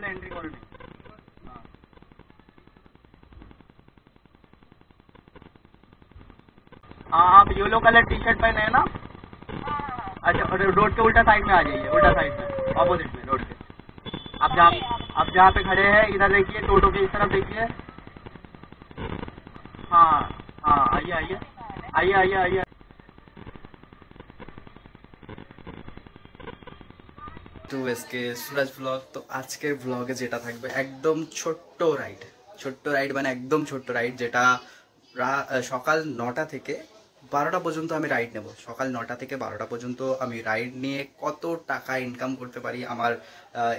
Entry call नहीं। हाँ आप येलो कलर टी शर्ट पहने हैं ना? अच्छा रोड के उल्टा साइड में आ जाइए, उल्टा साइड में ऑपोजिट में रोड के। आप जहाँ पे खड़े हैं इधर देखिए, टोटो की इस तरफ देखिए। हाँ हाँ आइए आइए आइए आइए आइए। টু এসকে সুরাজ ব্লগ। তো আজকের ব্লগে যেটা থাকবে একদম ছোট্ট রাইড মানে একদম ছোট্ট রাইড, যেটা সকাল 9টা থেকে 12টা পর্যন্ত আমি রাইড নেব। সকাল 9টা থেকে 12টা পর্যন্ত আমি রাইড নিয়ে কত টাকা ইনকাম করতে পারি আমার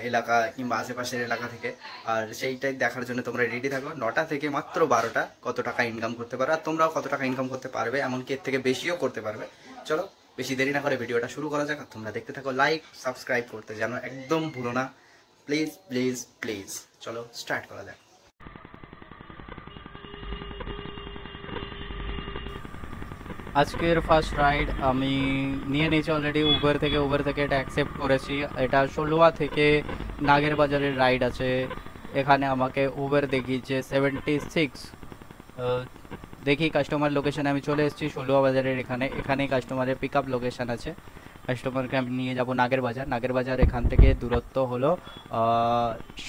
এলাকা কিংবা আশেপাশের এলাকা থেকে, আর সেইটাই দেখার জন্য তোমরা রেডি থাকো। 9টা থেকে মাত্র 12টা কত টাকা ইনকাম করতে পারো, আর তোমরাও কত টাকা ইনকাম করতে পারবে, এমনকি এর থেকে বেশিও করতে পারবে। চলো বেশি দেরি না করে ভিডিওটা শুরু করা যাক। তোমরা দেখতে থাকো, লাইক সাবস্ক্রাইব করতে যেন একদম ভুলো না, প্লিজ প্লিজ প্লিজ। চলো স্টার্ট করা যাক। আজকের ফার্স্ট রাইড আমি নিয়ে নিয়েছি অলরেডি উবের থেকে এটা অ্যাকসেপ্ট করেছি। এটা ষোলোয়া থেকে নাগের বাজারের রাইড আছে। এখানে আমাকে উবের দেখিয়েছে 76। দেখি কাস্টমার লোকেশানে আমি চলে এসেছি ষোলোয়া বাজারের এখানেই কাস্টমারের পিক আপ লোকেশান আছে। কাস্টমারকে আমি নিয়ে যাব নাগের বাজার এখান থেকে দূরত্ব হলো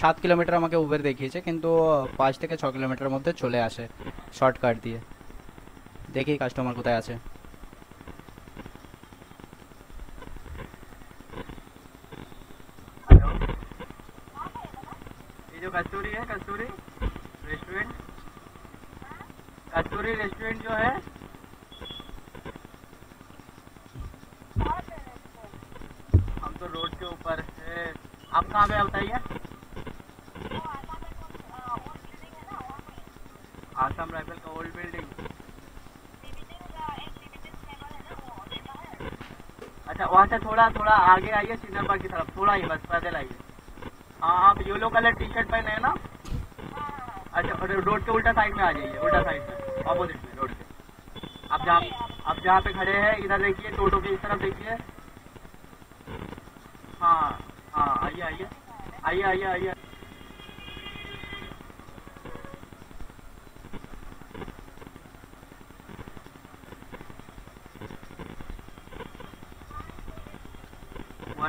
7 কিলোমিটার আমাকে উবের দেখিয়েছে, কিন্তু 5 থেকে 6 কিলোমিটারের মধ্যে চলে আসে শর্টকাট দিয়ে। দেখি কাস্টমার কোথায় আছে। ये जो कस्तूरी है, कस्तूरी रेस्टोरेंट जो है, हम तो रोड के ऊपर है। आप कहाँ पे बताइए? आसाम राइफल का ओल्ड बिल्डिंग। अच्छा वहाँ से थोड़ा आगे आइए, सिग्नल पार्क की तरफ थोड़ा ही, बस पैदल आइए। हाँ आप येलो कलर टी शर्ट पहने हैं ना? अच्छा रोड के उल्टा साइड में आ जाइए, उल्टा साइड में ऑपोजिट में रोड के। आप जहाँ पे खड़े हैं इधर देखिए, टोटो की इस तरफ देखिए। हाँ हाँ आइए आइए आइए आइए आइए।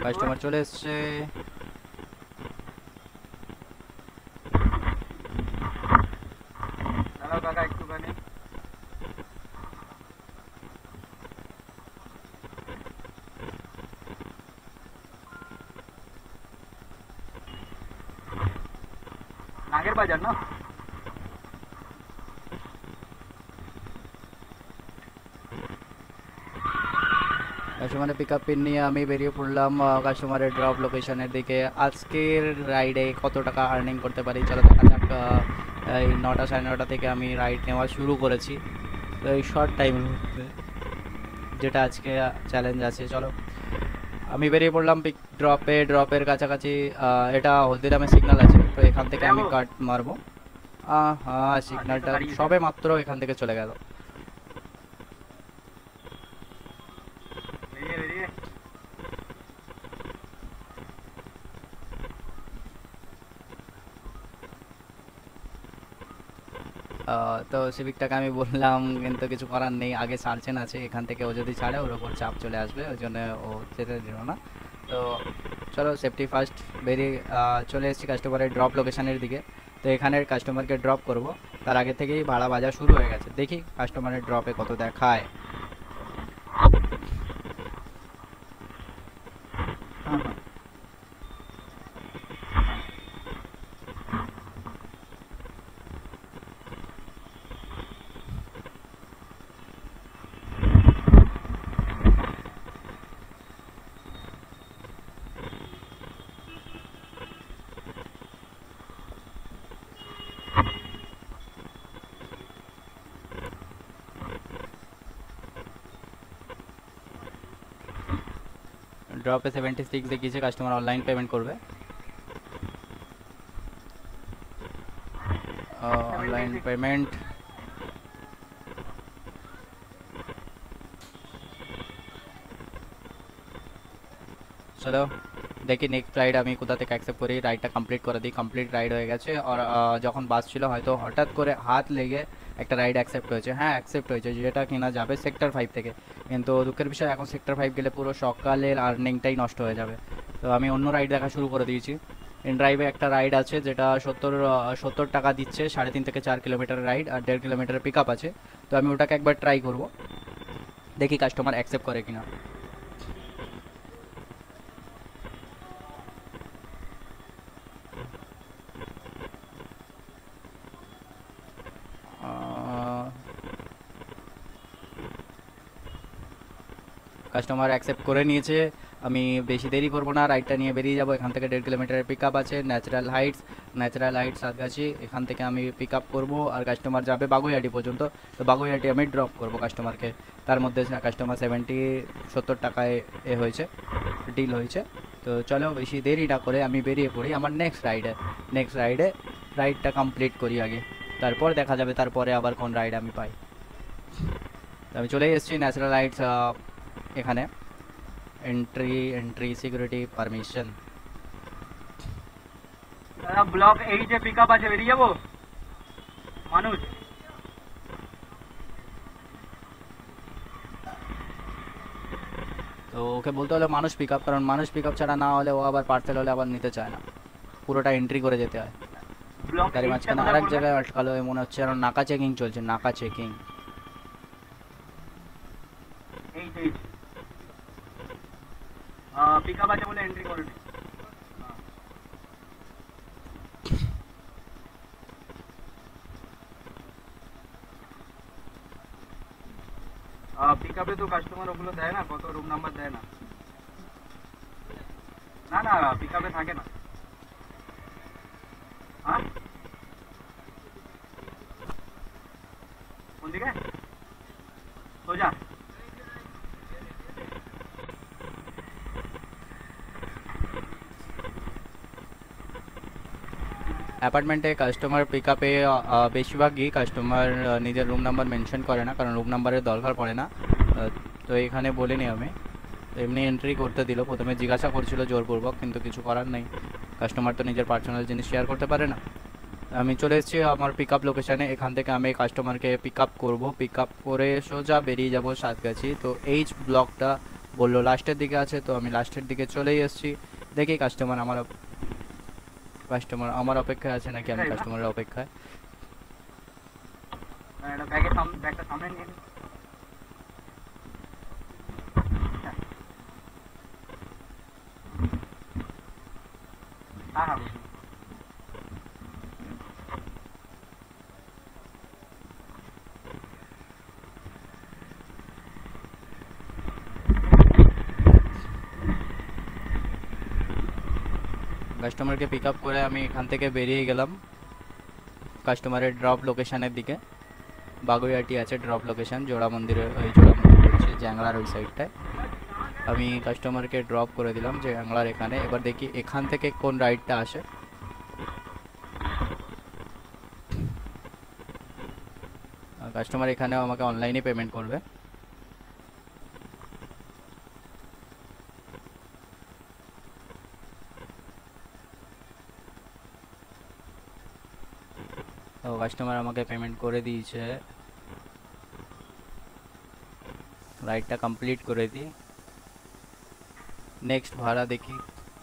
কাস্টমার চলে এসছে। चलो काका एक बने। नागेर बाजार ना? কাস্টমারের পিক আপ পিন নিয়ে আমি বেরিয়ে পড়লাম কাস্টমারের ড্রপ লোকেশনের দিকে। আজকের রাইডে কত টাকা আর্নিং করতে পারি চলো দেখা যাক। এই 9টা 9:30 থেকে আমি রাইড নেওয়া শুরু করেছি, তো এই শর্ট টাইমের মধ্যে যেটা আজকে চ্যালেঞ্জ আছে। চলো আমি বেরিয়ে পড়লাম ড্রপের কাছাকাছি। এটা হলদিরামের সিগন্যাল আছে, তো এখান থেকে আমি কাট মারবো। হ্যাঁ সিগন্যালটা সবে মাত্র এখান থেকে চলে গেল। তো সিভিকটাকে আমি বললাম, কিন্তু কিছু করার নেই, আগে সার্জেন আছে এখান থেকে, ও যদি ছাড়ে ওর ওপর চাপ চলে আসবে, ওই জন্য ও যেতে দিল না। তো চলো সেফটি ফার্স্ট বেরিয়ে চলে এসেছি কাস্টমারের ড্রপ লোকেশানের দিকে। তো এখানের কাস্টমারকে ড্রপ করব, তার আগে থেকেই ভাড়া বাজা শুরু হয়ে গেছে। দেখি কাস্টমারের ড্রপে কত দেখায়। ড্রপে 76 দেখিয়েছে, কাস্টমার অনলাইন পেমেন্ট করবে। অনলাইন পেমেন্ট চলো দেখি নেক্সট রাইড আমি কোথা থেকে অ্যাকসেপ্ট করি, রাইডটা কমপ্লিট করে দিই। কমপ্লিট রাইড হয়ে গেছে। আর যখন বাস ছিল হয়তো হঠাৎ করে হাত লেগে একটা রাইড অ্যাকসেপ্ট হয়েছে। হ্যাঁ অ্যাকসেপ্ট হয়েছে, যেটা কিনা যাবে সেক্টর 5 থেকে। কিন্তু দুঃখের বিষয় এখন সেক্টর 5 গেলে পুরো সকালের আর্নিংটাই নষ্ট হয়ে যাবে। তো আমি অন্য রাইড দেখা শুরু করে দিয়েছি। ইন ড্রাইভে একটা রাইড আছে যেটা 70 টাকা দিচ্ছে, 3.5 থেকে 4 কিলোমিটার রাইড আর 1.5 কিলোমিটার পিক আপ আছে। তো আমি ওটাকে একবার ট্রাই করব, দেখি কাস্টমার অ্যাকসেপ্ট করে কিনা। কাস্টমার অ্যাকসেপ্ট করে নিয়েছে। আমি বেশি দেরি করব না, রাইডটা নিয়ে বেরিয়ে যাব। এখান থেকে 1.5 কিলোমিটারের পিক আপ আছে, ন্যাচারাল হাইটস সাতগাছি। এখান থেকে আমি পিক আপ করবো আর কাস্টমার যাবে বাগুইহাটি পর্যন্ত। তো বাগুইহাটি আমি ড্রপ করব কাস্টমারকে। তার মধ্যে কাস্টমার 70 টাকায় হয়েছে, ডিল হয়েছে। তো চলো বেশি দেরি না করে আমি বেরিয়ে পড়ি আমার নেক্সট রাইডে। রাইডটা কমপ্লিট করি আগে, তারপর দেখা যাবে তারপরে আবার কোন রাইড আমি পাই। তো আমি চলে এসেছি ন্যাচারাল হাইটস। এখানে এন্ট্রি সিকিউরিটি পারমিশন। দাদা ব্লক 8 এ পিকআপ আছে, বেরিয়ে যাবো মানুষ। তো ওকে বলতে হলে মানুষ পিক আপ, কারণ মানুষ পিক আপ ছাড়া না হলে ও আবার পার্সেল হলে আবার নিতে চায় না, পুরোটা এন্ট্রি করে যেতে হয়। ব্লক গাড়ি মাঝখানে আর এক জায়গায় আটকালো মনে হচ্ছে, আর নাকা চেকিং চলছে, নাকা চেকিং। পিকআপ আছে বলে এন্ট্রি করে নি। পিকআপে তো কাস্টমার ওগুলো দেয় না, কত রুম নাম্বার দেয় না। না না পিকআপে থাকে না। হ্যাঁ কোন দিকে সোজা? অ্যাপার্টমেন্টে কাস্টমার পিক আপে বেশিরভাগই কাস্টমার নিজের রুম নাম্বার মেনশন করে না, কারণ রুম নাম্বারের দরকার পড়ে না। তো এখানে বলিনি আমি, এমনি এন্ট্রি করতে দিল। প্রথমে জিজ্ঞাসা করছিল জোরপূর্বক, কিন্তু কিছু করার নেই, কাস্টমার তো নিজের পার্সোনাল জিনিস শেয়ার করতে পারে না। আমি চলে এসেছি আমার পিক আপ লোকেশানে। এখান থেকে আমি কাস্টমারকে পিক আপ করবো, পিক আপ করে সোজা বেরিয়ে যাব সাতগাছি। তো এই ব্লকটা বললো লাস্টের দিকে আছে, তো আমি লাস্টের দিকে চলেই এসেছি। দেখি কাস্টমার আমার অপেক্ষায় আছে নাকি আমি কাস্টমারের অপেক্ষায়। ব্যাগটা সামনে নিয়ে নি। হ্যাঁ হ্যাঁ কাস্টমারকে পিক আপ করে আমি এখান থেকে বেরিয়ে গেলাম কাস্টমারের ড্রপ লোকেশানের দিকে। বাগুইহাটি আছে ড্রপ লোকেশান, জোড়া মন্দিরের বলছে জ্যাংলার ওই সাইডটায়। আমি কাস্টমারকে ড্রপ করে দিলাম জ্যাংলার এখানে। এবার দেখি এখান থেকে কোন রাইডটা আসে। কাস্টমার এখানে আমাকে অনলাইনে পেমেন্ট করবে। তো কাস্টমার আমাকে পেমেন্ট করে দিয়েছে, রাইডটা কমপ্লিট করে দিই। নেক্সট ভাড়া দেখি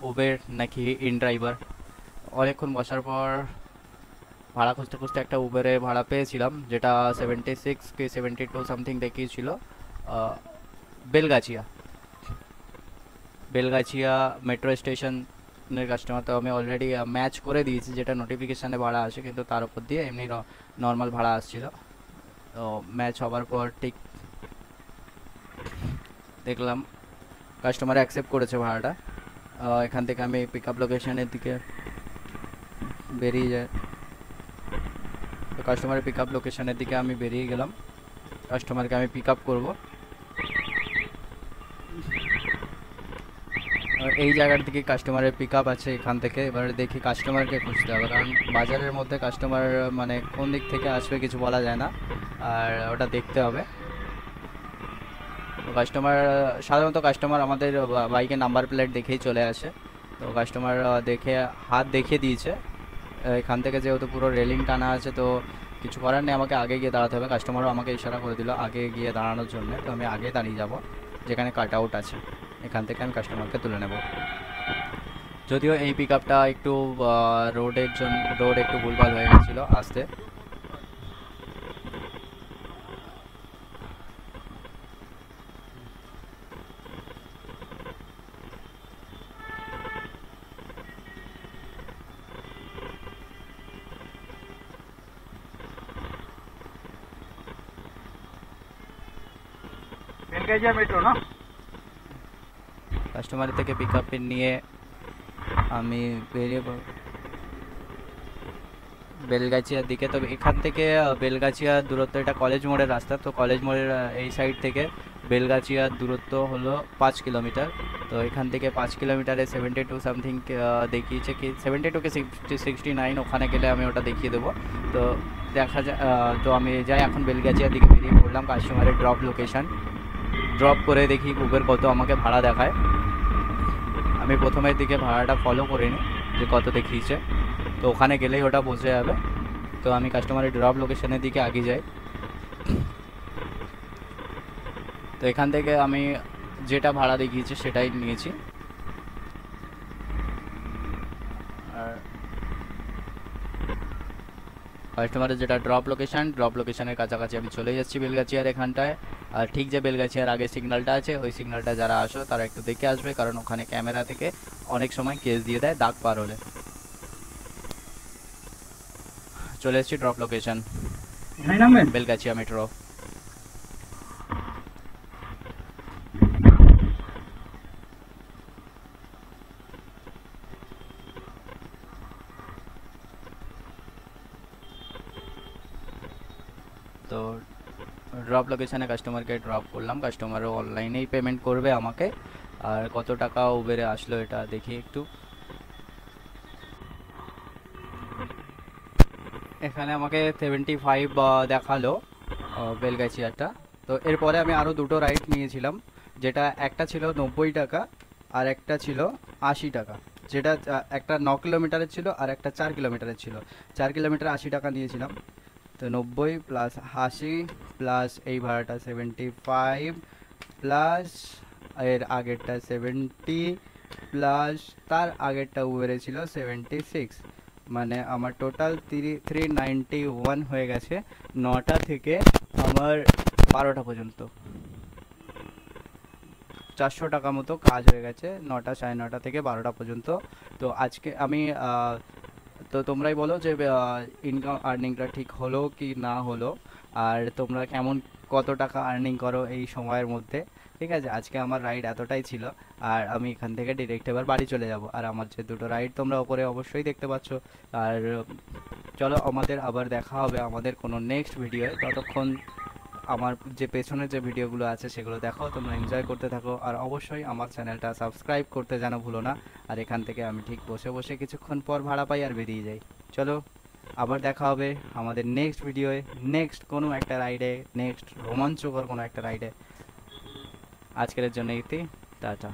উবের নাকি ইন ড্রাইভার। অনেকক্ষণ বসার পর ভাড়া খুঁজতে খুঁজতে একটা উবেরে ভাড়া পেয়েছিলাম, যেটা 76 কি 72 সামথিং দেখিয়েছিল। বেলগাছিয়া মেট্রো স্টেশনের কাস্টমার। তো আমি অলরেডি ম্যাচ করে দিয়েছি, যেটা নোটিফিকেশানে ভাড়া আসে, কিন্তু তার উপর দিয়ে এমনি নর্মাল ভাড়া আসছিল। তো ম্যাচ হওয়ার পর ঠিক দেখলাম কাস্টমার অ্যাকসেপ্ট করেছে ভাড়াটা। এখান থেকে আমি পিক আপ লোকেশানের দিকে বেরিয়ে যাই। তো কাস্টমারের পিক আপ লোকেশানের দিকে আমি বেরিয়ে গেলাম, কাস্টমারকে আমি পিক আপ করবো। এই জায়গার দিকে কাস্টমারের পিক আপ আছে এখান থেকে। এবার দেখি কাস্টমারকে খুঁজতে হবে, কারণ বাজারের মধ্যে কাস্টমার মানে কোন দিক থেকে আসবে কিছু বলা যায় না, আর ওটা দেখতে হবে। তো সাধারণত কাস্টমার আমাদের বাইকের নাম্বার প্লেট দেখেই চলে আসে। তো কাস্টমার দেখে হাত দেখিয়ে দিয়েছে। এখান থেকে যেহেতু পুরো রেলিং টানা আছে তো কিছু করার নেই, আমাকে আগে গিয়ে দাঁড়াতে হবে। কাস্টমারও আমাকে ইশারা করে দিল আগে গিয়ে দাঁড়ানোর জন্য, তো আমি আগে দাঁড়িয়ে যাব যেখানে কাট আউট আছে, এখান থেকে আমি কাস্টমারকে তুলে নেব। যদিও এই পিক আপটা একটু রোডের জন্য রোড একটু ভুলভাল হয়ে গেছিলো আসতে। বেলগাছিয়া মেট্রো না, কাস্টমার থেকে পিক আপ নিয়ে আমি বেরিয়ে বেলগাছিয়ার দিকে। তো এখান থেকে বেলগাছিয়ার দূরত্ব, এটা কলেজ মোড়ের রাস্তা, তো কলেজ মোড়ের এই সাইড থেকে বেলগাছিয়ার দূরত্ব হলো 5 কিলোমিটার। তো এখান থেকে 5 কিলোমিটারে 72 সামথিং দেখিয়েছে, কি 72 কে 69, ওখানে গেলে আমি ওটা দেখিয়ে দেবো। তো দেখা যায়, তো আমি যাই এখন বেলগাছিয়ার দিকে বেরিয়ে পড়লাম। কাস্টমারের ড্রপ লোকেশান ড্রপ করে দেখি উবের কত আমাকে ভাড়া দেখায়। আমি প্রথমের দিকে ভাড়াটা ফলো করিনি যে কত দেখিয়েছে, তো ওখানে গেলেই ওটা বোঝা যাবে। তো আমি কাস্টমারের ড্রপ লোকেশনের দিকে আগে যাই। তো এখান থেকে আমি যেটা ভাড়া দেখিয়েছি সেটাই নিয়েছি। আর কাস্টমারের যেটা ড্রপ লোকেশনের কাছাকাছি আমি চলে যাচ্ছি বেলগাছিয়ার এখানটায়। আর ঠিক যে বেলগাছিয়ার আগে সিগন্যালটা আছে, ওই সিগন্যালটা যারা আসো তারা একটু দেখে আসবে, কারণ ওখানে ক্যামেরা থেকে অনেক সময় কেস দিয়ে দেয় দাগ পার হলে। চলে এসেছি ড্রপ লোকেশন, বেলগাছিয়া মেট্রো। তো ড্রপ লোকেশানে কাস্টমারকে ড্রপ করলাম, কাস্টমারও অনলাইনেই পেমেন্ট করবে আমাকে। আর কত টাকা উবেরে আসলো এটা দেখি একটু। এখানে আমাকে 75 দেখালো বেলগাছিয়াটা। তো এরপরে আমি আরও দুটো রাইড নিয়েছিলাম, যেটা একটা ছিল 90 টাকা আর একটা ছিল 80 টাকা, যেটা একটা 9 কিলোমিটারের ছিল আর একটা 4 কিলোমিটারের ছিল। 4 কিলোমিটার 80 টাকা নিয়েছিলাম। তো 90 প্লাস 80 প্লাস এই ভাড়াটা 75 প্লাস এর আগেরটা 70 প্লাস তার আগেরটা উবেরে ছিল 76, মানে আমার টোটাল 391 হয়ে গেছে 9টা থেকে আমার 12টা পর্যন্ত। 400 টাকা মতো কাজ হয়ে গেছে 9টা, 9:30 থেকে 12টা পর্যন্ত। তো আজকে আমি তো তোমরাই বলো যে ইনকাম আর্নিংটা ঠিক হলো কি না হলো, আর তোমরা কেমন কত টাকা আর্নিং করো এই সময়ের মধ্যে। ঠিক আছে, আজকে আমার রাইড এতটাই ছিল, আর আমি এখান থেকে ডিরেক্ট এবার বাড়ি চলে যাব। আর আমার যে দুটো রাইড তোমরা ওপরে অবশ্যই দেখতে পাচ্ছ। আর চলো আমাদের আবার দেখা হবে আমাদের কোনো নেক্সট ভিডিওয়ে। ততক্ষণ আমার যে পেছনের যে ভিডিওগুলো আছে সেগুলো দেখো, তোমরা এনজয় করতে থাকো, আর অবশ্যই আমার চ্যানেলটা সাবস্ক্রাইব করতে যেন ভুলো না। আর এখান থেকে আমি ঠিক বসে বসে কিছুক্ষণ পর ভাড়া পাই আর বেরিয়ে যাই। চলো আবার দেখা হবে আমাদের নেক্সট ভিডিওয়ে, নেক্সট কোনো একটা রাইডে, নেক্সট রোমাঞ্চকর কোনো একটা রাইডে। আজকের জন্য ইতি, টাটা।